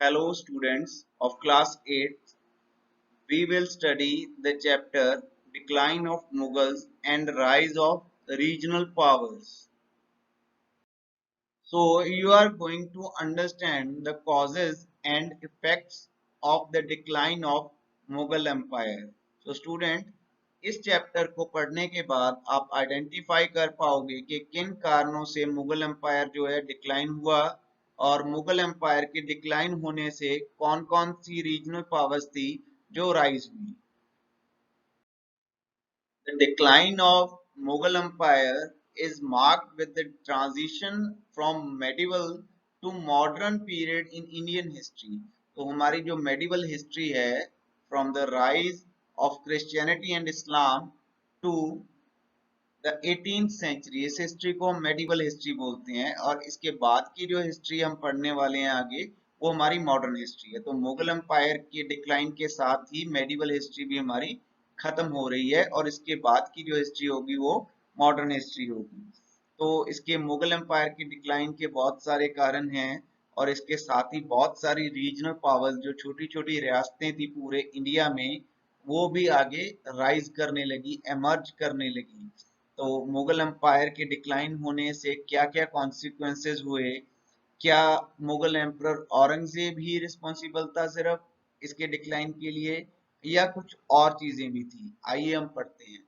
Hello students of class 8, we will study the chapter Decline of Mughals and Rise of Regional Powers. So you are going to understand the causes and effects of the decline of Mughal Empire. So student, इस chapter को पढ़ने के बाद आप identify कर पाओगे कि किन कारणों से मुगल एम्पायर जो है डिक्लाइन हुआ और मुगल एम्पायर के डिक्लाइन होने से कौन कौन सी रीजनल पावर्स थी जो राइज हुई। The decline of Mughal Empire is marked with the transition from medieval to modern period in Indian history. तो हमारी जो medieval history है, from the rise of Christianity and Islam to the 18th century, इस history को हम medieval history बोलते हैं और इसके बाद की जो हिस्ट्री हम पढ़ने वाले हैं आगे वो हमारी मॉडर्न हिस्ट्री है। तो मुगल एम्पायर के डिक्लाइन के साथ ही मेडिवल हिस्ट्री भी हमारी खत्म हो रही है और इसके बाद की जो हिस्ट्री होगी वो मॉडर्न हिस्ट्री होगी। तो इसके मुगल एम्पायर के डिक्लाइन के बहुत सारे कारण हैं और इसके साथ ही बहुत सारी रीजनल पावर्स जो छोटी छोटी रियासतें थी पूरे इंडिया में वो भी आगे राइज करने लगी, एमर्ज करने लगी। तो मुगल एम्पायर के डिक्लाइन होने से क्या क्या कॉन्सिक्वेंसेस हुए, क्या मुगल एम्परर औरंगजेब ही रिस्पॉन्सिबल था सिर्फ इसके डिक्लाइन के लिए या कुछ और चीजें भी थी, आइए हम पढ़ते हैं।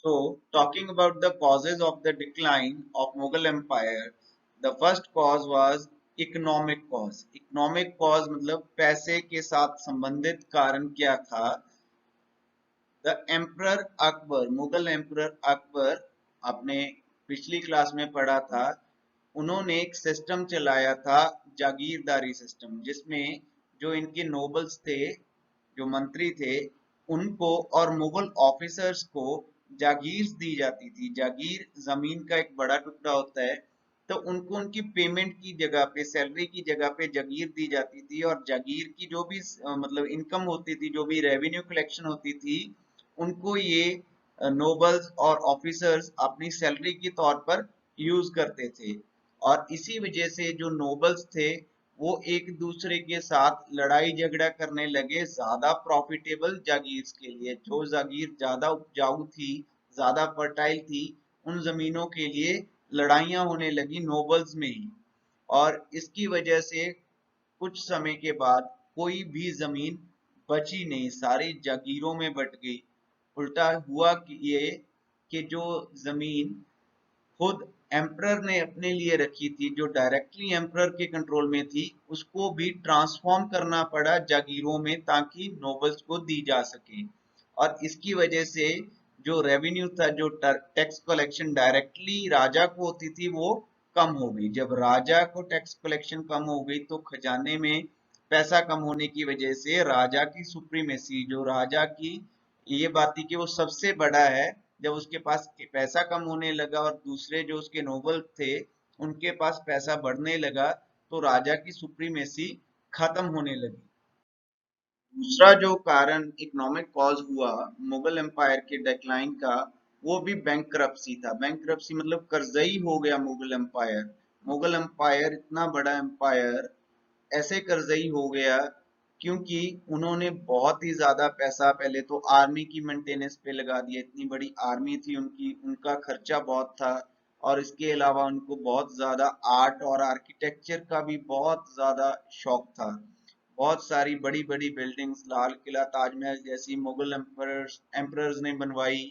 So, talking about the causes of the decline of Mughal Empire, the first cause was economic cause. Economic cause मतलब पैसे के साथ संबंधित कारण क्या था। The emperor Akbar, Mughal emperor Akbar, आपने पिछली क्लास में पढ़ा था, उन्होंने एक सिस्टम चलाया था जागीरदारी सिस्टम, जिसमें जो इनके नोबल्स थे, जो मंत्री थे, उनको और मुगल ऑफिसर्स को जागीर दी जाती थी। जागीर जमीन का एक बड़ा टुकड़ा होता है, तो उनको उनकी पेमेंट की जगह पे, सैलरी की जगह पे जागीर दी जाती थी और जागीर की जो भी मतलब इनकम होती थी, जो भी रेवेन्यू कलेक्शन होती थी, उनको ये नोबल्स और ऑफिसर्स अपनी सैलरी के तौर पर यूज करते थे। और इसी वजह से जो नोबल्स थे वो एक दूसरे के साथ लड़ाई झगड़ा करने लगे ज्यादा प्रॉफिटेबल जागीर के लिए। जो जागीर ज्यादा उपजाऊ थी, ज्यादा फर्टाइल थी, उन जमीनों के लिए लड़ाइयां होने लगी नोबल्स में ही। और इसकी वजह से कुछ समय के बाद कोई भी जमीन बची नहीं, सारी जागीरों में बट गई। उल्टा हुआ कि ये कि जो जमीन खुद एम्परर ने अपने लिए रखी थी, जो डायरेक्टली एम्परर के कंट्रोल में थी, उसको भी ट्रांसफॉर्म करना पड़ा जागीरों में ताकि नोबल्स को दी जा सके। और इसकी वजह से जो रेवेन्यू था, जो टैक्स कलेक्शन डायरेक्टली राजा को होती थी, वो कम हो गई। जब राजा को टैक्स कलेक्शन कम हो गई तो खजाने में पैसा कम होने की वजह से राजा की सुप्रीमेसी, जो राजा की ये बात थी कि वो सबसे बड़ा है, जब उसके पास पैसा कम होने लगा और दूसरे जो उसके नोबल थे उनके पास पैसा बढ़ने लगा, तो राजा की सुप्रीमेसी खत्म होने लगी। दूसरा जो कारण इकोनॉमिक कॉज हुआ मुगल एम्पायर के डिक्लाइन का, वो भी बैंकरप्सी था। बैंकरप्सी मतलब कर्जई हो गया मुगल एम्पायर। मुगल एम्पायर इतना बड़ा एम्पायर ऐसे कर्जई हो गया क्योंकि उन्होंने बहुत ही ज्यादा पैसा पहले तो आर्मी की मेंटेनेंस पे लगा दिया। इतनी बड़ी आर्मी थी उनकी, उनका खर्चा बहुत था और इसके अलावा उनको बहुत ज्यादा आर्ट और आर्किटेक्चर का भी बहुत ज्यादा शौक था। बहुत सारी बड़ी बड़ी बिल्डिंग्स, लाल किला, ताजमहल जैसी मुगल एम्परर्स ने बनवाई।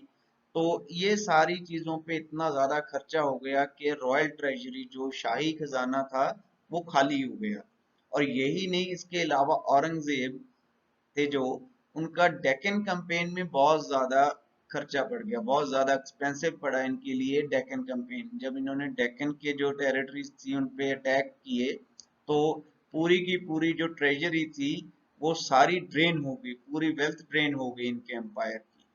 तो ये सारी चीजों पे इतना ज्यादा खर्चा हो गया कि रॉयल ट्रेजरी, जो शाही खजाना था, वो खाली हो गया। और यही नहीं, इसके अलावा औरंगजेब थे जो, उनका डेक्कन कैंपेन में बहुत ज्यादा खर्चा पड़ गया, बहुत ज्यादा एक्सपेंसिव पड़ा इनके लिए डेक्कन कैंपेन। जब इन्होंने डेक्कन के जो टेरिटरीज थी उन पे अटैक किए तो पूरी की पूरी जो ट्रेजरी थी वो सारी ड्रेन हो गई, पूरी वेल्थ ड्रेन हो गई इनके एम्पायर की।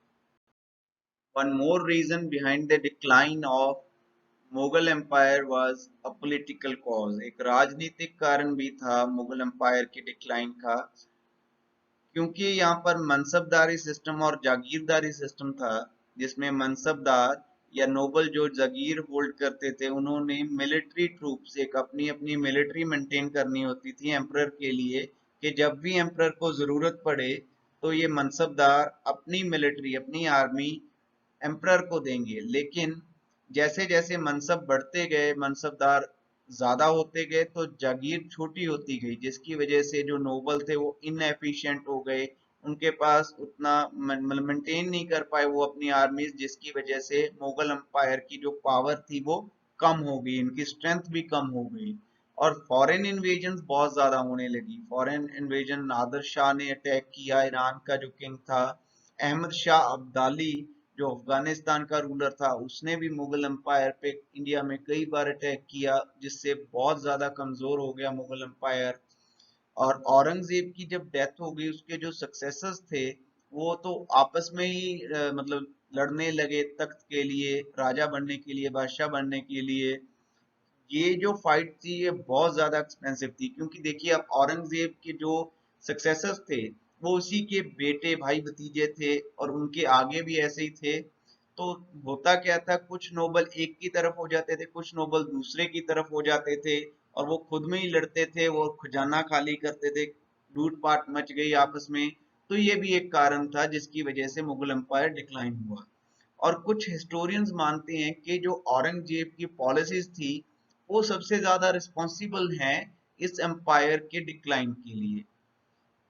One more reason behind the decline of Mughal empire was a political cause. एक राजनीतिक कारण भी था मुगल एम्पायर के डिक्लाइन का, क्योंकि यहाँ पर मनसबदारी सिस्टम और जागीरदारी सिस्टम था, जिसमें मनसबदार या नोबल जो जागीर होल्ड करते थे, उन्होंने मिलिट्री ट्रूप्स, एक अपनी अपनी मिलिट्री मेंटेन करनी होती थी एम्परर के लिए, कि जब भी एम्परर को जरूरत पड़े तो ये मनसबदार अपनी मिलिट्री, अपनी आर्मी एम्परर को देंगे। लेकिन जैसे जैसे मनसब बढ़ते गए, मनसबदार ज्यादा होते गए, तो जागीर छोटी होती गई, जिसकी वजह से जो नोबल थे वो इनएफिशिएंट हो गए, उनके पास उतना मेंटेन नहीं कर पाए वो अपनी आर्मीज, जिसकी वजह से मुगल एम्पायर की जो पावर थी वो कम हो गई, इनकी स्ट्रेंथ भी कम हो गई। और फॉरेन इन्वेजन बहुत ज्यादा होने लगी। फॉरेन इन्वेजन, नादिर शाह ने अटैक किया, ईरान का जो किंग था। अहमद शाह अब्दाली जो अफगानिस्तान का रूलर था, उसने भी मुगल एम्पायर पे इंडिया में कई बार अटैक किया, जिससे बहुत ज्यादा कमजोर हो गया मुगल एम्पायर। और औरंगजेब की जब डेथ हो गई, उसके जो सक्सेसर्स थे वो तो आपस में ही मतलब लड़ने लगे तख्त के लिए, राजा बनने के लिए, बादशाह बनने के लिए। ये जो फाइट थी ये बहुत ज्यादा एक्सपेंसिव थी, क्योंकि देखिए अब औरंगजेब के जो सक्सेसर्स थे वो उसी के बेटे भाई भतीजे थे, और उनके आगे भी ऐसे ही थे। तो होता क्या था, कुछ नोबल एक की तरफ हो जाते थे, कुछ नोबल दूसरे की तरफ हो जाते थे, और वो खुद में ही लड़ते थे, वो खजाना खाली करते थे, लूटपाट मच गई आपस में। तो ये भी एक कारण था जिसकी वजह से मुगल एम्पायर डिक्लाइन हुआ। और कुछ हिस्टोरियंस मानते हैं कि जो औरंगजेब की पॉलिसीज थी वो सबसे ज्यादा रिस्पॉन्सिबल हैं इस एम्पायर के डिक्लाइन के लिए।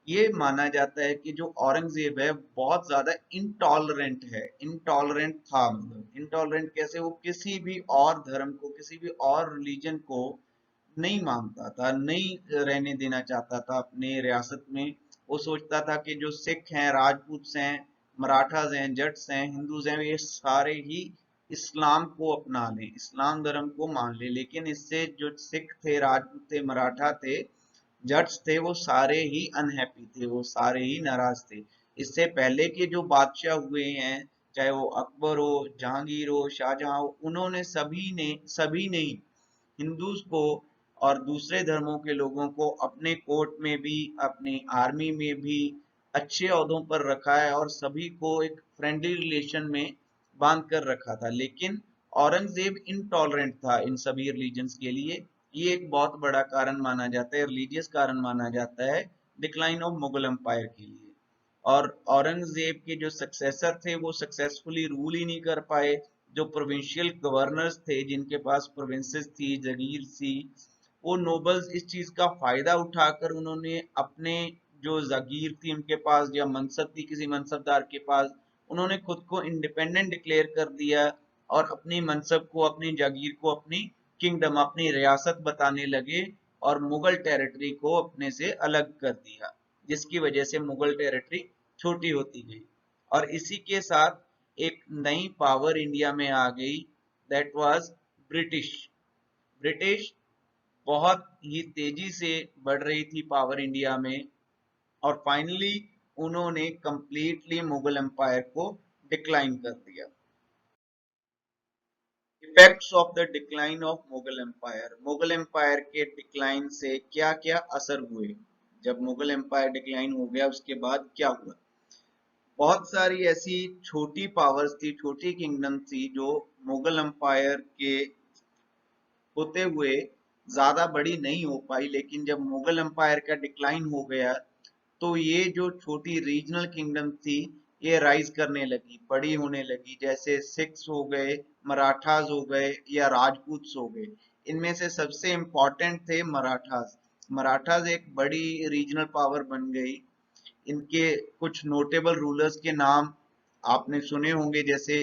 ये माना जाता है कि जो औरंगजेब है बहुत ज्यादा इंटॉलरेंट है, इंटॉलरेंट था, मतलब इंटॉलरेंट कैसे, वो किसी भी और धर्म को, किसी भी और रिलीजन को नहीं मानता था, नहीं रहने देना चाहता था अपने रियासत में। वो सोचता था कि जो सिख हैं, राजपूत हैं, मराठास हैं, जट्स हैं, हिंदूज हैं, ये सारे ही इस्लाम को अपना लें, इस्लाम धर्म को मान लें। लेकिन इससे जो सिख थे, राजपूत थे, मराठा थे, जट्स थे, वो सारे ही अनहैप्पी थे, वो सारे ही नाराज थे। इससे पहले के जो बादशाह हुए हैं, चाहे वो अकबर हो, जहांगीर हो, शाहजहां हो, उन्होंने सभी ने हिंदूज को और दूसरे धर्मों के लोगों को अपने कोर्ट में भी, अपनी आर्मी में भी अच्छे ओहदों पर रखा है, और सभी को एक फ्रेंडली रिलेशन में बांध कर रखा था। लेकिन औरंगजेब इनटॉलरेंट था इन सभी रिलीजन्स के लिए। ये एक बहुत बड़ा कारण माना जाता है, रिलीजियस कारण माना जाता है डिक्लाइन ऑफ मुगल एम्पायर के लिए। और औरंगजेब के जो सक्सेसर थे वो सक्सेसफुली रूल ही नहीं कर पाए। जो प्रोविंशियल गवर्नर्स थे, जिनके पास प्रोविंसेस थी, जगीर थी, वो नोबल्स इस चीज का फायदा उठाकर उन्होंने अपने जो जागीर थी उनके पास, या मनसब थी किसी मनसबदार के पास, उन्होंने खुद को इंडिपेंडेंट डिक्लेयर कर दिया, और अपनी मनसब को, अपनी जागीर को अपनी किंगडम, अपनी रियासत बताने लगे, और मुगल टेरिटरी को अपने से अलग कर दिया, जिसकी वजह से मुगल टेरिटरी छोटी होती गई। और इसी के साथ एक नई पावर इंडिया में आ गई, दैट वाज ब्रिटिश। ब्रिटिश बहुत ही तेजी से बढ़ रही थी पावर इंडिया में, और फाइनली उन्होंने कंप्लीटली मुगल एम्पायर को डिक्लाइन कर दिया। Effects of the decline of Mughal empire. Mughal empire के डिक्लाइन से क्या क्या असर हुए, जब मुगल एम्पायर डिक्लाइन हो गया उसके बाद क्या हुआ। बहुत सारी ऐसी छोटी पावर्स थी, छोटी किंगडम थी, जो मुगल एम्पायर के होते हुए ज्यादा बड़ी नहीं हो पाई। लेकिन जब मुगल एम्पायर का डिक्लाइन हो गया तो ये जो छोटी रीजनल किंगडम थी ये राइज करने लगी, बड़ी होने लगी। जैसे सिख्स हो गए, मराठास हो गए, या राजपूत हो गए। इनमें से सबसे इम्पोर्टेंट थे मराठास। मराठास एक बड़ी रीजनल पावर बन गई। इनके कुछ नोटेबल रूलर्स के नाम आपने सुने होंगे, जैसे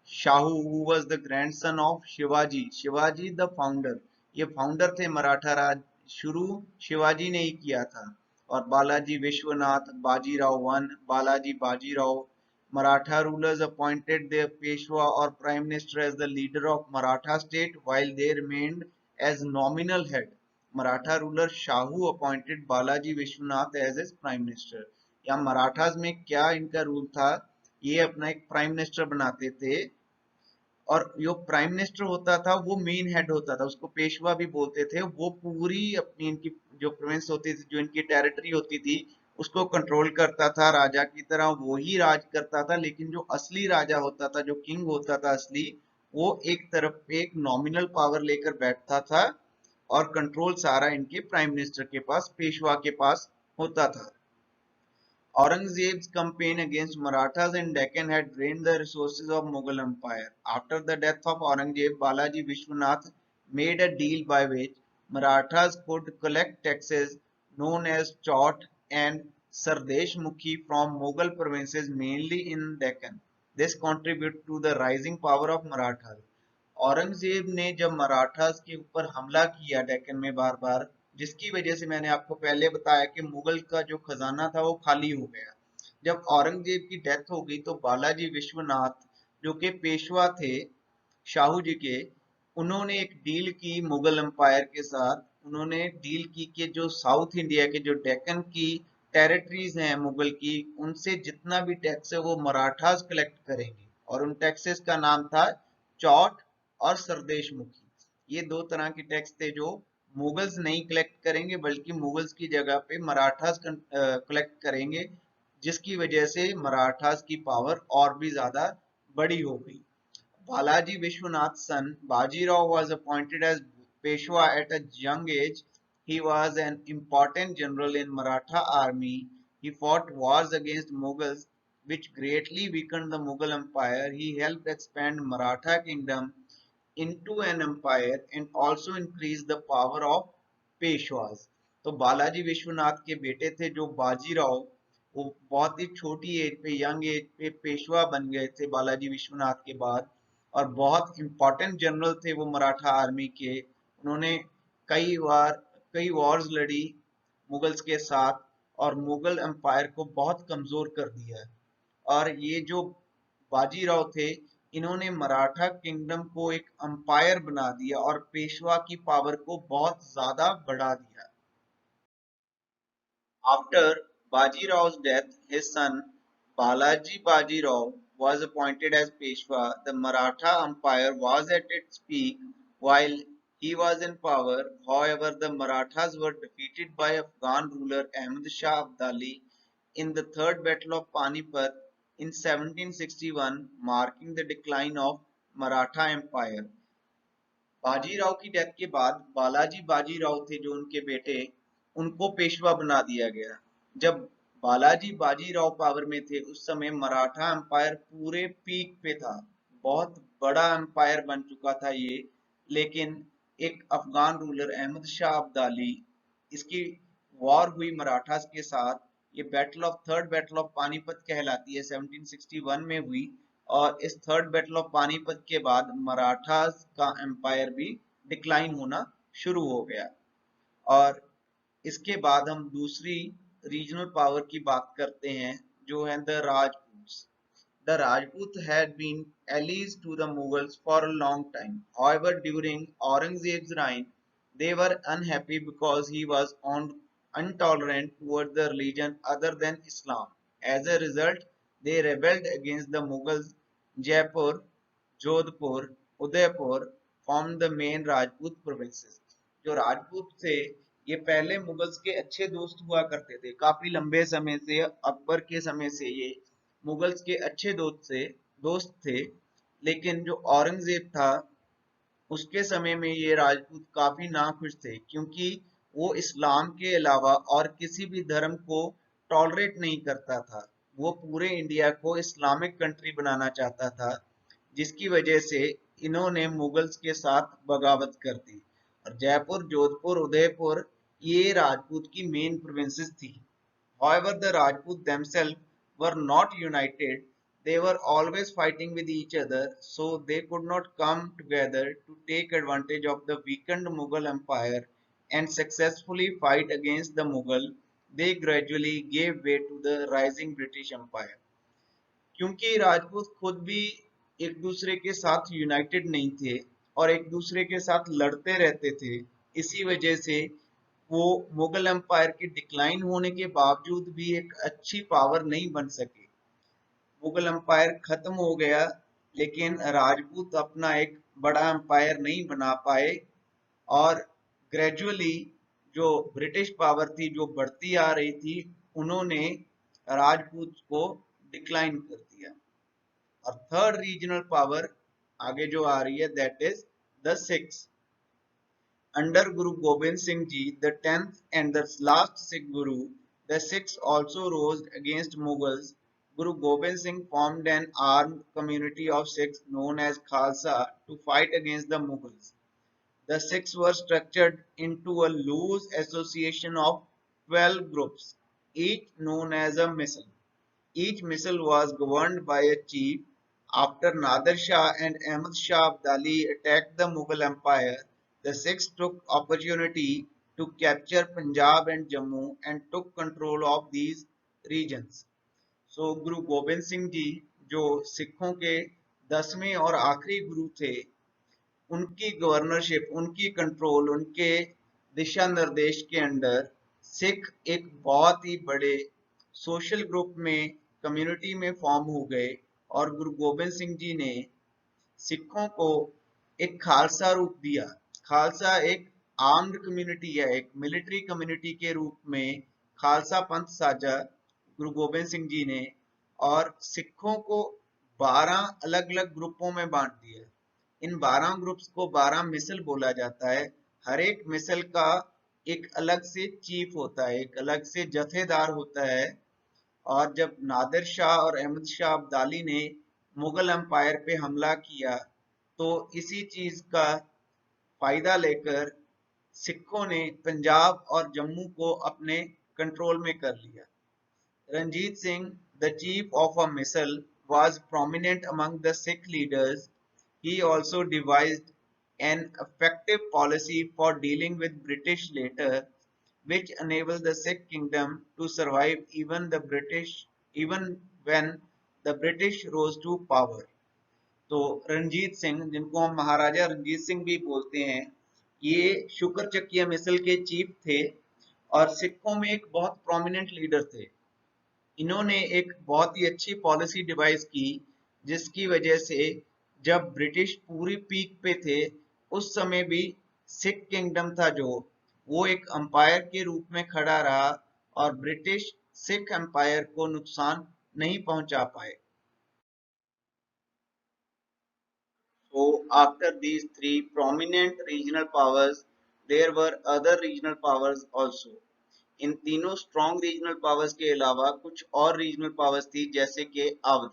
Shahu, who was the grandson of Shivaji, Shivaji the founder, ये फाउंडर थे मराठा राज, शुरू शिवाजी ने ही किया था। और Balaji Vishwanath Bajirao one, Balaji Bajirao. Maratha rulers appointed their Peshwa और prime minister as the leader of Maratha state while they remained as nominal head. Maratha ruler Shahu appointed Balaji Vishwanath as as prime minister. या मराठास में क्या इनका रूल था, ये अपना एक प्राइम मिनिस्टर बनाते थे, और जो प्राइम मिनिस्टर होता था वो मेन हेड होता था, उसको पेशवा भी बोलते थे। वो पूरी अपनी, इनकी जो प्रोविंस होती थी, जो इनकी टेरिटरी होती थी, उसको कंट्रोल करता था राजा की तरह, वो ही राज करता था। लेकिन जो असली राजा होता था, जो किंग होता था असली, वो एक तरफ पे एक नॉमिनल पावर लेकर बैठता था और कंट्रोल सारा इनके प्राइम मिनिस्टर के पास, पेशवा के पास होता था। Aurangzeb's campaign against Marathas in Deccan had drained the resources of Mughal Empire. After the death of Aurangzeb, Balaji Vishwanath made a deal by which Marathas could collect taxes known as Chaut and Sardesh Mukhi from Mughal provinces, mainly in Deccan. This contributed to the rising power of Marathas. Aurangzeb ने जब मराठास के ऊपर हमला किया डेक्कन में बार बार, जिसकी वजह से मैंने आपको पहले बताया कि मुगल का जो खजाना था वो खाली हो गया। जब औरंगजेब की डेथ हो गई तो बालाजी विश्वनाथ जो कि पेशवा थे शाहू जी के, उन्होंने एक डील की मुगल एम्पायर के साथ। उन्होंने डील की कि जो साउथ इंडिया के जो डेक्कन की टेरिटरीज हैं मुगल की, उनसे जितना भी टैक्स है वो मराठास कलेक्ट करेंगे, और उन टैक्सेस का नाम था चौट और सरदेश मुखी। ये दो तरह के टैक्स थे जो मुगल्स नहीं कलेक्ट करेंगे, बल्कि मुगल्स की जगह पे मराठास कलेक्ट करेंगे, जिसकी वजह से मराठास की पावर और भी ज्यादा बड़ी हो गई। Balaji Vishwanath's son Bajirao was appointed as Peshwa at a young age. He was an important general in Maratha army. He fought wars against Mughals, which greatly weakened the Mughal Empire. He helped expand Maratha kingdom into an empire and also increase the power of पेशवाज। तो बालाजी विश्वनाथ के बेटे थे जो बाजीराव, वो बहुत ही छोटी as पे, young age पे पेशवा बन गए थे बालाजी विश्वनाथ के बाद, और बहुत इंपॉर्टेंट जनरल थे वो मराठा आर्मी के। उन्होंने कई बार कई वॉर्स लड़ी मुगल्स के साथ और मुगल एम्पायर को बहुत कमजोर कर दिया। और ये जो बाजीराव थे, इन्होंने मराठा किंगडम को एक अंपायर बना दिया और पेशवा की पावर को बहुत ज्यादा बढ़ा दिया। After Bajiraw's death, his son Balaji Bajirao was appointed as Peshwa. The Maratha Empire was at its peak while he was in power. However, the Marathas were defeated by Afghan ruler Ahmad Shah Abdali in the Third Battle of Panipat in 1761, marking the decline of Maratha Empire. Bajirao की death के बाद बालाजी बाजीराव थे जो उनके बेटे, उनको पेशवा बना दिया गया। जब बालाजी बाजीराव पावर में थे उस समय मराठा एम्पायर पूरे पीक पे था, बहुत बड़ा एम्पायर बन चुका था ये। लेकिन एक अफगान रूलर अहमद शाह अब्दाली, इसकी वॉर हुई मराठास के साथ। ये थर्ड बैटल ऑफ पानीपत कहलाती है, 1761 में हुई। और इस थर्ड बैटल ऑफ पानीपत के बाद मराठास का एम्पायर भी डिक्लाइन होना शुरू हो गया। और इसके बाद हम दूसरी रीजनल पावर की बात करते हैं, जो है the Rajput. The Rajput had been allies to the Mughals for a long time. However, during Aurangzeb's reign, they were unhappy because he was intolerant toward the religion other than Islam. As a result, they rebelled against the Mughals. Jaipur, Jodhpur, Udaipur formed the main Rajput provinces. जो राजपूत थे ये पहले Mughals के अच्छे दोस्त हुआ करते थे, काफी लंबे समय से, अकबर के समय से ये मुगल्स के अच्छे दोस्त थे। लेकिन जो औरंगजेब था उसके समय में ये राजपूत काफी नाखुश थे, क्योंकि वो इस्लाम के अलावा और किसी भी धर्म को टॉलरेट नहीं करता था। वो पूरे इंडिया को इस्लामिक कंट्री बनाना चाहता था, जिसकी वजह से इन्होंने मुगल्स के साथ बगावत कर दी। और जयपुर, जोधपुर, उदयपुर ये राजपूत की मेन प्रोविंसेस थी। However, the Rajput themselves were not united. They were always fighting with each other, so they could not come together to take advantage of the weakened Mughal Empire and successfully fight against the Mughal. They gradually gave way to the rising British Empire. क्योंकि राजपूत खुद भी एक दूसरे के साथ United नहीं थे और एक दूसरे के साथ लड़ते रहते थे, इसी वजह से वो मुगल एम्पायर के डिक्लाइन होने के बावजूद भी एक अच्छी पावर नहीं बन सके। मुगल एम्पायर खत्म हो गया, लेकिन राजपूत अपना एक बड़ा एम्पायर नहीं बना पाए, और ग्रेजुअली जो ब्रिटिश पावर थी जो बढ़ती आ रही थी, उन्होंने राजपूत को डिक्लाइन कर दिया। और थर्ड रीजनल पावर आगे जो आ रही है that is the six. Under Guru Gobind Singh Ji, the 10th and the last Sikh Guru, the Sikhs also rose against Mughals. Guru Gobind Singh formed an armed community of Sikhs known as Khalsa to fight against the Mughals. The Sikhs were structured into a loose association of 12 groups, each known as a misl. Each misl was governed by a chief. After Nader Shah and Ahmad Shah Abdali attacked the Mughal Empire, the Sikhs took opportunity to capture Punjab and Jammu and took control of these regions. So Guru Gobind Singh ji जो सिखों के 10वें और आखिरी गुरु थे, उनकी governorship, उनकी control, उनके दिशा निर्देश के अंडर सिख एक बहुत ही बड़े सोशल ग्रुप में, कम्युनिटी में फॉर्म हो गए और गुरु गोबिंद सिंह जी ने सिखों को एक खालसा रूप दिया। खालसा एक आर्म्ड कम्युनिटी है, एक मिलिट्री कम्युनिटी के रूप में खालसा पंथ साजा गुरु गोबिंद सिंह जी ने, और सिखों को 12 अलग अलग ग्रुपों में बांट दिया। इन 12 ग्रुप्स को 12 मिसल बोला जाता है। हर एक मिसल का एक अलग से चीफ होता है, एक अलग से जथेदार होता है। और जब नादिर शाह और अहमद शाह अब्दाली ने मुगल एम्पायर पे हमला किया, तो इसी चीज का फायदा लेकर सिखों ने पंजाब और जम्मू को अपने कंट्रोल में कर लिया। Ranjit Singh, the chief of a misl, was prominent among the Sikh leaders. He also devised an effective policy for dealing with British later, which enabled the Sikh kingdom to survive even when the British rose to power. तो रणजीत सिंह, जिनको हम महाराजा रणजीत सिंह भी बोलते हैं, ये शुक्र चकिया मिसल के chief थे और सिखों में एक बहुत प्रोमिनेंट लीडर थे। इन्होंने एक बहुत ही अच्छी पॉलिसी डिवाइस की, जिसकी वजह से जब ब्रिटिश पूरी पीक पे थे, उस समय भी सिख किंगडम था जो, वो एक अंपायर के रूप में खड़ा रहा और ब्रिटिश सिख एम्पायर को नुकसान नहीं पहुंचा पाए। So after these three prominent regional powers, there were other regional powers also. इन तीनों स्ट्रॉन्ग रीजनल पावर्स के अलावा कुछ और रीजनल पावर्स थी, जैसे कि Awadh.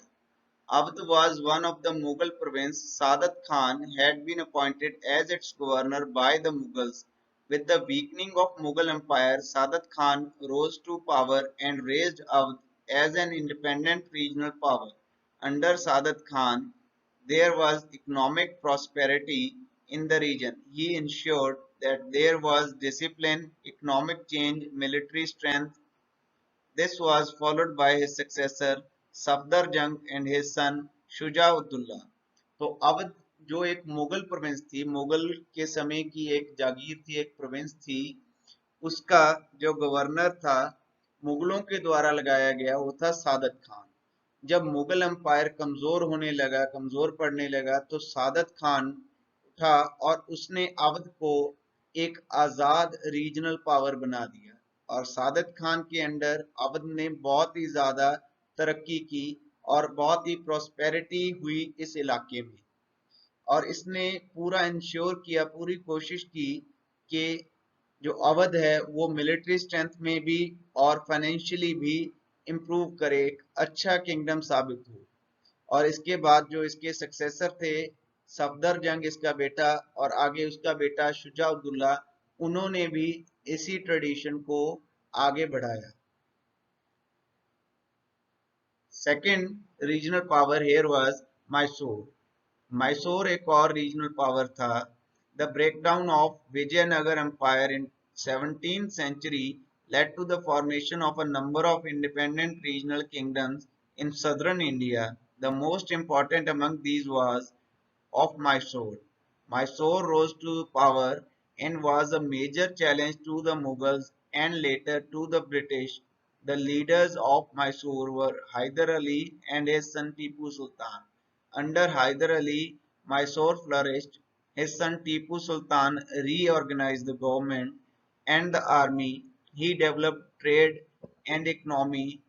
Awadh was one of the Mughal province. Saadat Khan had been appointed as its governor by the Mughals. With the weakening of Mughal Empire, Saadat Khan rose to power and raised Awadh as an independent regional power. Under Saadat Khan, there was economic prosperity in the region. He ensured that there was discipline, economic change, military strength. This was followed by his successor Safdar Jung and his son Shuja-ud-Daula. तो अवध जो एक Mughal province थी, मुगल के समय की एक जागीर थी, एक प्रोविंस थी, उसका जो गवर्नर था मुगलों के द्वारा लगाया गया, वो था सादत खान। जब मुगल एम्पायर कमजोर होने लगा, कमजोर पड़ने लगा, तो सादत खान उठा और उसने अवध को एक आजाद रीजनल पावर बना दिया और सादत खान के अंडर अवध ने बहुत ही ज्यादा तरक्की की और बहुत ही प्रॉस्पेरिटी हुई इस इलाके में। और इसने पूरा इंश्योर किया, पूरी कोशिश की कि जो अवध है वो मिलिट्री स्ट्रेंथ में भी और फाइनेंशियली भी इम्प्रूव करे, एक अच्छा किंगडम साबित हो। और इसके बाद जो इसके सक्सेसर थे सफदर जंग इसका बेटा और आगे उसका बेटा शुजा-उद-दौला, उन्होंने भी इसी ट्रेडिशन को आगे बढ़ाया। Second regional power here was Mysore. Mysore एक और रीजनल पावर था। The breakdown of Vijayanagar empire in 17th century led to the formation of a number of independent regional kingdoms in southern India. The most important among these was of Mysore. Mysore rose to power and was a major challenge to the Mughals and later to the British. The leaders of Mysore were Hyder Ali and his son Tipu Sultan. Under Hyder Ali, Mysore flourished. His son Tipu Sultan reorganized the government and the army. He developed trade and economy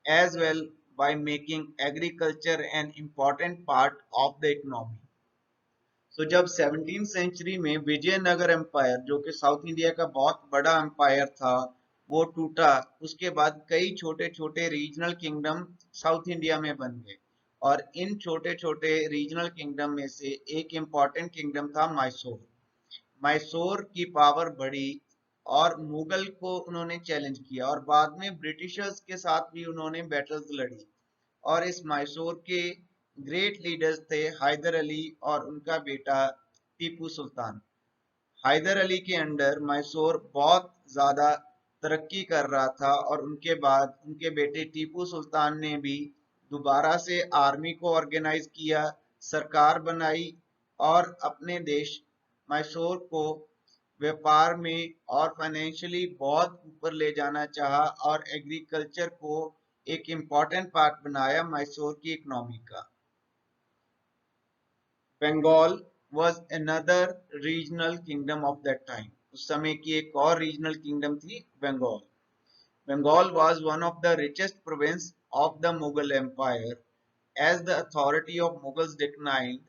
as well by making agriculture an important part of the economy. तो जब 17th century में Vijayanagar empire जो कि south India का बहुत बड़ा empire था वो टूटा, उसके बाद कई छोटे छोटे रीजनल किंगडम साउथ इंडिया में बन गए और इन छोटे छोटे रीजनल किंगडम में से एक इम्पॉर्टेंट किंगडम था मैसूर। मैसूर की पावर बढ़ी और मुगल को उन्होंने चैलेंज किया और बाद में ब्रिटिशर्स के साथ भी उन्होंने बैटल्स लड़ी और इस मैसूर के ग्रेट लीडर्स थे हैदर अली और उनका बेटा टीपू सुल्तान। हैदर अली के अंडर मैसूर बहुत ज्यादा तरक्की कर रहा था और उनके बाद उनके बेटे टीपू सुल्तान ने भी दोबारा से आर्मी को ऑर्गेनाइज किया, सरकार बनाई और अपने देश मैसूर को व्यापार में और फाइनेंशियली बहुत ऊपर ले जाना चाहा और एग्रीकल्चर को एक इम्पॉर्टेंट पार्ट बनाया मैसूर की इकोनॉमी का। Bengal was another regional kingdom of that time. उस समय की एक और रीजनल किंगडम थी Bengal. Bengal was one of the richest province of the Mughal Empire. As the authority of Mughals declined,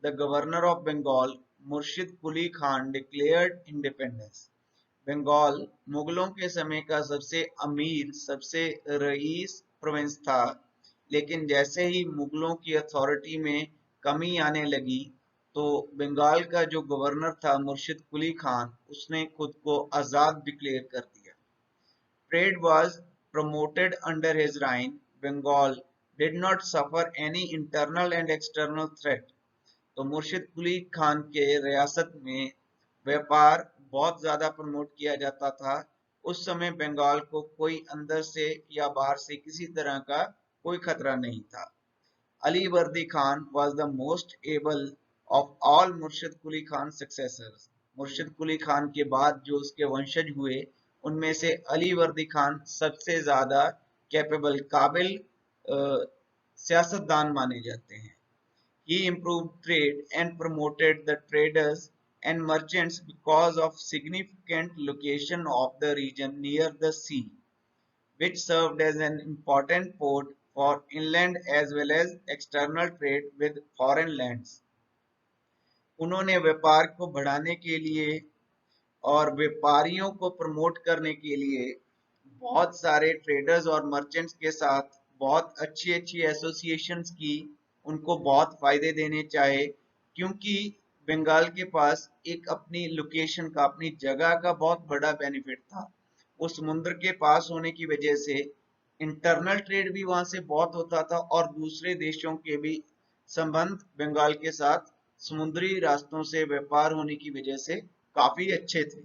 the governor of Bengal, Murshid Quli Khan, declared independence. Bengal मुगलों के समय का सबसे अमीर सबसे रईस प्रोविंस था, लेकिन जैसे ही मुगलों की अथॉरिटी में कमी आने लगी तो बंगाल का जो गवर्नर था मुर्शिद कुली खान, उसने खुद को आजाद डिक्लेयर कर दिया। Trade was promoted under his reign. Bengal did not suffer any internal and external threat. तो मुर्शिद कुली खान के रियासत में व्यापार बहुत ज्यादा प्रमोट किया जाता था। उस समय बंगाल को कोई अंदर से या बाहर से किसी तरह का कोई खतरा नहीं था। अली वर्दी Khan was the most able of all मुर्शिद कुली खान सक्सेसर्स। मुर्शिद कुली खान के बाद जो उसके वंशज हुए उनमें से अली वर्दी खान सबसे ज्यादा कैपेबल काबिल सियासतदान माने जाते हैं। He improved trade and promoted the traders and merchants because of significant location of the region near the sea, which served as an important port for inland as well as external trade with foreign lands. उन्होंने व्यापार को बढ़ाने के लिए और व्यापारियों को promote करने के लिए बहुत सारे ट्रेडर्स और मर्चेंट्स के साथ बहुत अच्छी अच्छी एसोसिएशंस की, उनको बहुत फायदे देने चाहे क्योंकि बंगाल के पास एक अपनी लोकेशन का अपनी जगह का बहुत बड़ा बेनिफिट था। वो समुद्र के पास होने की वजह से इंटरनल ट्रेड भी वहां से बहुत होता था और दूसरे देशों के भी संबंध बंगाल के साथ समुद्री रास्तों से व्यापार होने की वजह से काफी अच्छे थे।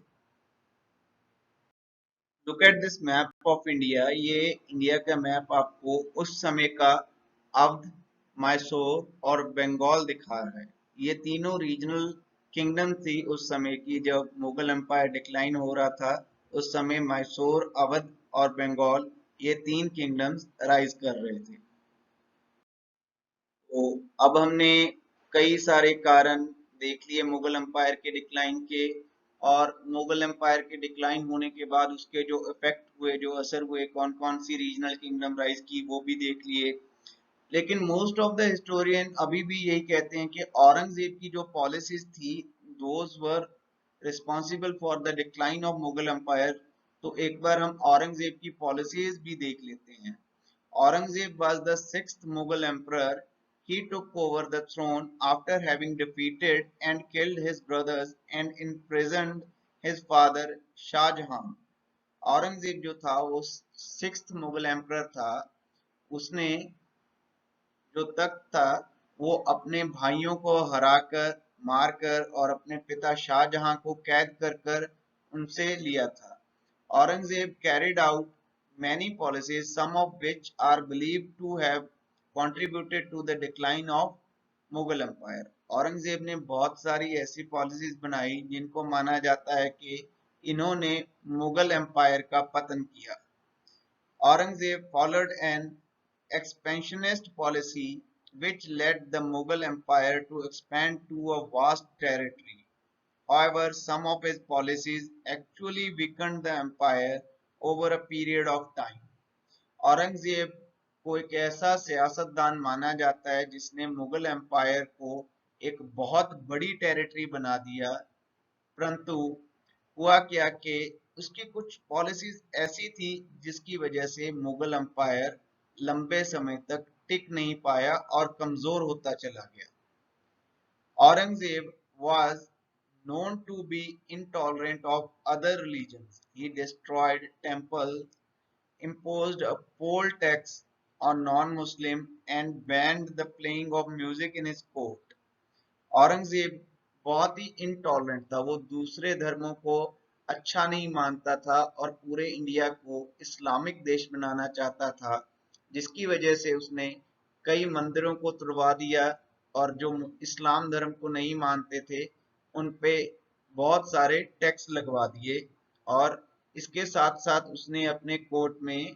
Look at this map of India. ये इंडिया का मैप आपको उस समय का अवध, मैसूर और बंगाल दिखा रहा है। ये तीनों रीजनल किंगडम थी उस समय की जब मुगल एम्पायर डिक्लाइन हो रहा था। उस समय मैसूर, अवध और बंगाल ये तीन किंगडम्स राइज कर रहे थे। तो अब हमने कई सारे कारण देख लिए मुगल एम्पायर के डिक्लाइन के और मुगल एम्पायर के डिक्लाइन होने के बाद उसके जो इफेक्ट हुए, जो असर हुए, कौन कौन सी रीजनल किंगडम राइज की वो भी देख लिए। लेकिन मोस्ट ऑफ द हिस्टोरियन अभी भी यही कहते हैं कि औरंगजेब की जो पॉलिसीज थी those were responsible for the decline of Mughal empire. तो एक बार हम औरंगजेब की पॉलिसीज भी देख लेते हैं। Aurangzeb was the sixth Mughal emperor. He took over the throne after having defeated and killed his brothers and imprisoned his father Shah Jahan. Aurangzeb जो था वो सिक्स्थ मुगल एम्परर था। उसने जो तख्त था वो अपने भाइयों को हराकर, मारकर और अपने पिता शाहजहां को कैद कर कर उनसे लिया था। Aurangzeb carried out many policies, some of which are believed to have contributed to the decline of Mughal Empire. Aurangzeb ने बहुत सारी ऐसी पॉलिसीज बनाई जिनको माना जाता है कि इन्होंने मुगल एम्पायर का पतन किया। Aurangzeb followed an expansionist policy which led the Mughal Empire to expand to a vast territory. However, some of his policies actually weakened the empire over a period of time. Aurangzeb को एक ऐसा सियासतदान माना जाता है जिसने मुगल एम्पायर को एक बहुत बड़ी टेरिटरी बना दिया। परंतु हुआ क्या कि उसकी कुछ पॉलिसीज ऐसी थी जिसकी वजह से मुगल एम्पायर लंबे समय तक टिक नहीं पाया और कमजोर होता चला गया। Aurangzeb was known to be intolerant of other religions. He destroyed temples, imposed a poll tax on non-Muslims, and banned the playing of music in his court. Aurangzeb बहुत ही इंटॉलरेंट था। वो दूसरे धर्मों को अच्छा नहीं मानता था और पूरे इंडिया को इस्लामिक देश बनाना चाहता था, जिसकी वजह से उसने कई मंदिरों को तुड़वा दिया और जो इस्लाम धर्म को नहीं मानते थे उन पे बहुत सारे टैक्स लगवा दिए। और इसके साथ साथ उसने अपने कोर्ट में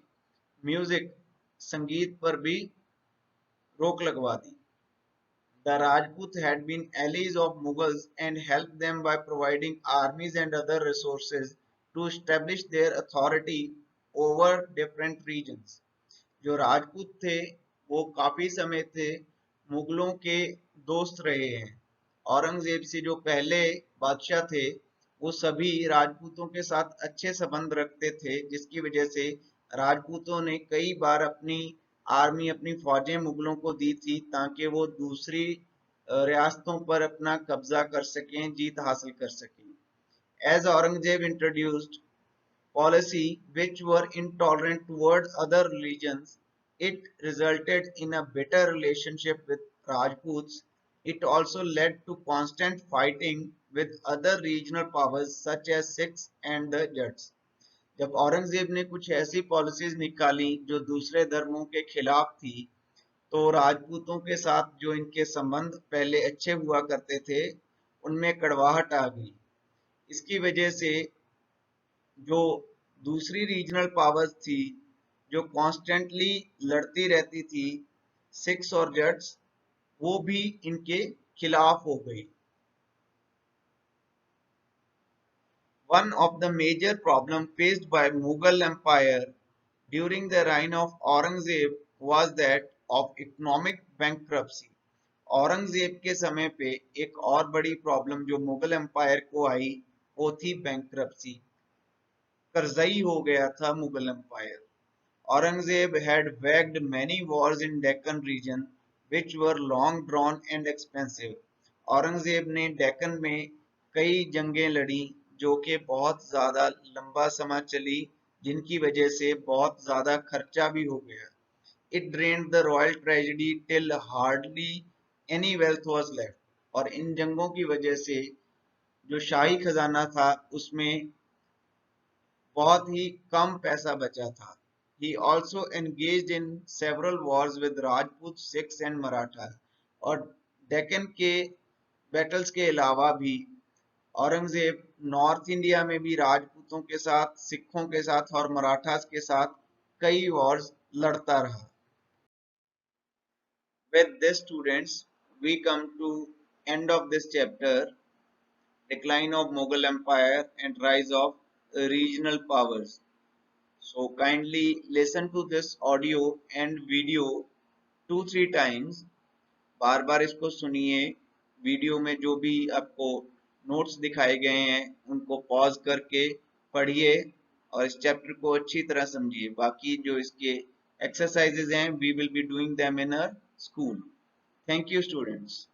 म्यूजिक संगीत पर भी रोक लगवा दी। The Rajputs had been allies of Mughals and helped them by providing armies and other resources to establish their authority over different regions. जो राजपूत थे वो काफी समय थे मुगलों के दोस्त रहे हैं। औरंगजेब से जो पहले बादशाह थे वो सभी राजपूतों के साथ अच्छे संबंध रखते थे, जिसकी वजह से राजपूतों ने कई बार अपनी आर्मी अपनी फौजें मुगलों को दी थी ताकि वो दूसरी रियासतों पर अपना कब्जा कर सकें, जीत हासिल कर सकें। As Aurangzeb introduced policy which were intolerant toward other religions, it resulted in a bitter relationship with Rajputs. It also led to constant fighting with other regional powers such as Sikhs and the Jats. जब औरंगजेब ने कुछ ऐसी policies निकाली जो दूसरे धर्मों के खिलाफ थी, तो राजपूतों के साथ जो इनके संबंध पहले अच्छे हुआ करते थे उनमें कड़वाहट आ गई। इसकी वजह से जो दूसरी रीजनल पावर्स थी जो कॉन्स्टेंटली लड़ती रहती थी, सिख्स और जट्स, वो भी इनके खिलाफ हो गई। One of the major problems faced by Mughal Empire during the reign of Aurangzeb was that of economic bankruptcy. Aurangzeb के समय पे एक और बड़ी प्रॉब्लम जो मुगल एम्पायर को आई वो थी बैंक्रप्सी। कर्जई हो गया था Mughal empire. Aurangzeb had waged many wars in Deccan region which were long drawn and expensive. Aurangzeb ने डेक्कन में कई जंगें लड़ी जो कि बहुत ज्यादा लंबा समय चली, जिनकी वजह से बहुत ज्यादा खर्चा भी हो गया। It drained the royal treasury till hardly any wealth was left. और इन जंगों की वजह से जो शाही खजाना था उसमें बहुत ही कम पैसा बचा था। He also engaged in several wars with Rajput, Sikhs and Marathas. और डेक्कन के बैटल्स के अलावा भी औरंगजेब नॉर्थ इंडिया में भी राजपूतों के साथ, सिखों के साथ और मराठास के साथ कई वॉर्स लड़ता रहा। With this, students, we come to end of this chapter, decline of Mughal Empire and rise of regional powers. So kindly listen to this audio and video 2-3 times. बार बार इसको सुनिए। वीडियो में जो भी आपको नोट्स दिखाए गए हैं उनको पॉज करके पढ़िए और इस चैप्टर को अच्छी तरह समझिए। बाकी जो इसके एक्सरसाइजेज हैं we will be doing them in our school. Thank you students.